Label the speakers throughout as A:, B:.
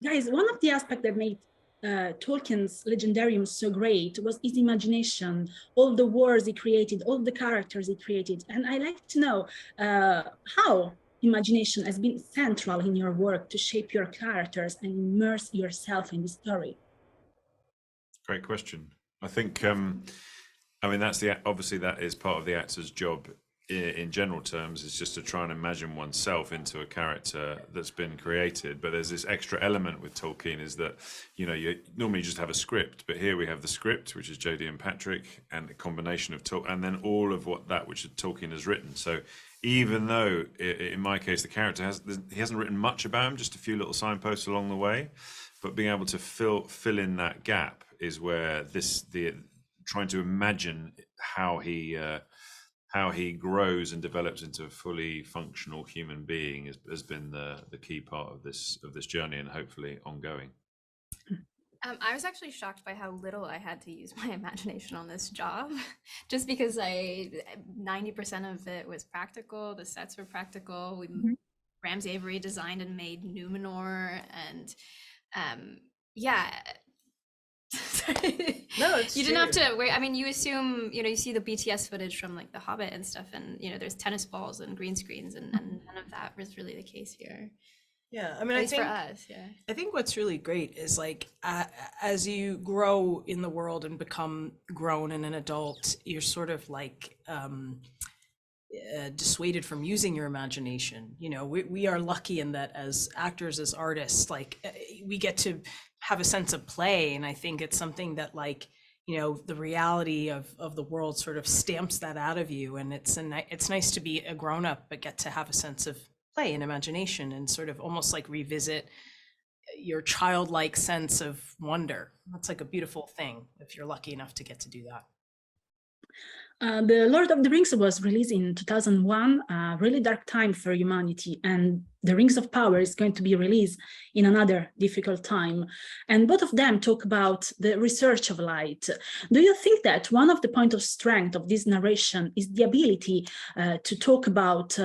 A: Guys, one of the aspects that made Tolkien's Legendarium so great was his imagination, all the worlds he created, all the characters he created. And I like to know how imagination has been central in your work to shape your characters and immerse yourself in the story.
B: Great question. I think, I mean, obviously that is part of the actor's job in general terms, is just to try and imagine oneself into a character that's been created. But there's this extra element with Tolkien, is that, you know, you normally just have a script, but here we have the script, which is JD and Patrick, and a combination of and then all of which Tolkien has written. So even though in my case the character he hasn't written much about him, just a few little signposts along the way, but being able to fill in that gap is where trying to imagine how he grows and develops into a fully functional human being has been the key part of this journey, and hopefully ongoing.
C: I was actually shocked by how little I had to use my imagination on this job, just because 90% of it was practical. The sets were practical. Ramsey Avery designed and made Numenor, and yeah.
D: No, it's
C: you didn't have to wait. I mean, you assume, you know, you see the BTS footage from like The Hobbit and stuff, and you know, there's tennis balls and green screens, and none of that was really the case here.
D: Yeah, I mean,
C: I think for us, yeah.
D: I think what's really great is like as you grow in the world and become grown and an adult, you're sort of like dissuaded from using your imagination. You know, we are lucky in that as actors, as artists, like we get to have a sense of play, and I think it's something that, like, you know, the reality of the world sort of stamps that out of you, and it's nice to be a grown-up but get to have a sense of play and imagination and sort of almost like revisit your childlike sense of wonder. That's like a beautiful thing if you're lucky enough to get to do that.
A: The Lord of the Rings was released in 2001, a really dark time for humanity, and the Rings of Power is going to be released in another difficult time. And both of them talk about the research of light. Do you think that one of the points of strength of this narration is the ability to talk about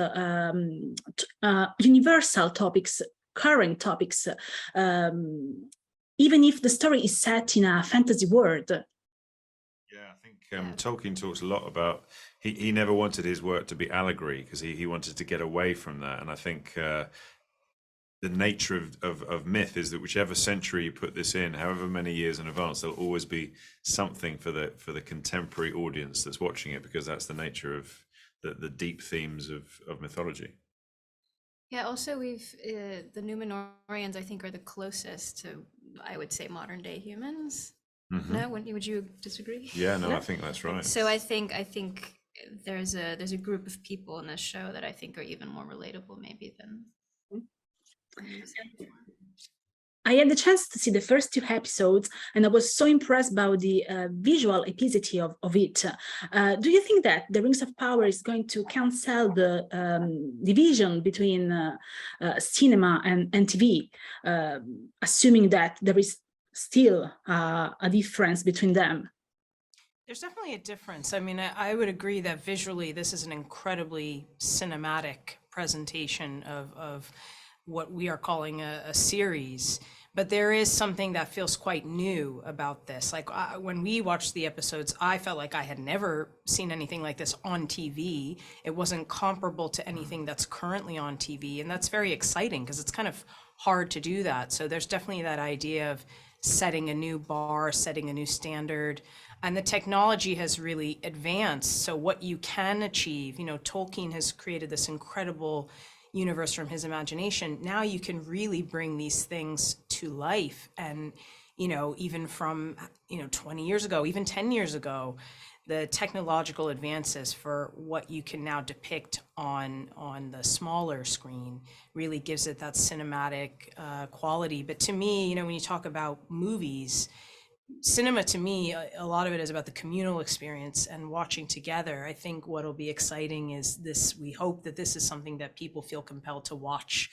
A: universal topics, current topics, even if the story is set in a fantasy world?
B: Yeah, I think Tolkien talks a lot about he never wanted his work to be allegory, because he wanted to get away from that. And I think the nature of myth is that whichever century you put this in, however many years in advance, there'll always be something for the contemporary audience that's watching it, because that's the nature of the deep themes of mythology.
C: Yeah, also the Numenorians, I think, are the closest to, I would say, modern day humans.
B: Mm-hmm.
C: No, would you disagree?
B: Yeah, no, I think that's right.
C: So I think there's a group of people in this show that I think are even more relatable maybe than.
A: I had the chance to see the first 2 episodes, and I was so impressed by the visual epicity of it. Do you think that the Rings of Power is going to cancel the division between cinema and TV, assuming that there is still a difference between them?
D: There's definitely a difference. I mean, I would agree that visually this is an incredibly cinematic presentation of what we are calling a series, but there is something that feels quite new about this. Like when we watched the episodes, I felt like I had never seen anything like this on TV. It wasn't comparable to anything that's currently on TV, and that's very exciting because it's kind of hard to do that. So there's definitely that idea of setting a new bar, setting a new standard, and the technology has really advanced. So what you can achieve, you know, Tolkien has created this incredible universe from his imagination. Now you can really bring these things to life. And, you know, even from, 20 years ago, even 10 years ago, the technological advances for what you can now depict on the smaller screen really gives it that cinematic quality. But to me, when you talk about movies, cinema, to me, a lot of it is about the communal experience and watching together. I think what'll be exciting is this. We hope that this is something that people feel compelled to watch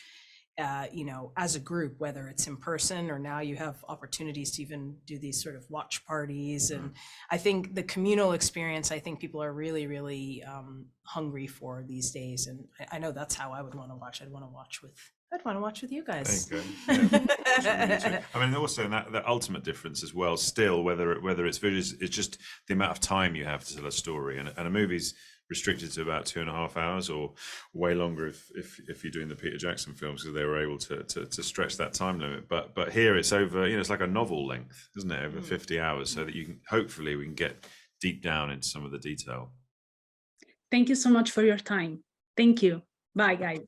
D: you know, as a group, whether it's in person or now you have opportunities to even do these sort of watch parties. And I think the communal experience, I think people are really, really hungry for these days. And I know that's how I would want to watch. I'd want to watch with you guys.
B: There you go. Yeah. I mean, also that ultimate difference as well, still, whether it's visuals, it's just the amount of time you have to tell a story. And a movie's restricted to about 2.5 hours or way longer if you're doing the Peter Jackson films, because they were able to stretch that time limit. But here it's over, you know, it's like a novel length, isn't it? Over 50 hours, so that you can, hopefully we can get deep down into some of the detail.
A: Thank you so much for your time. Thank you. Bye, guys.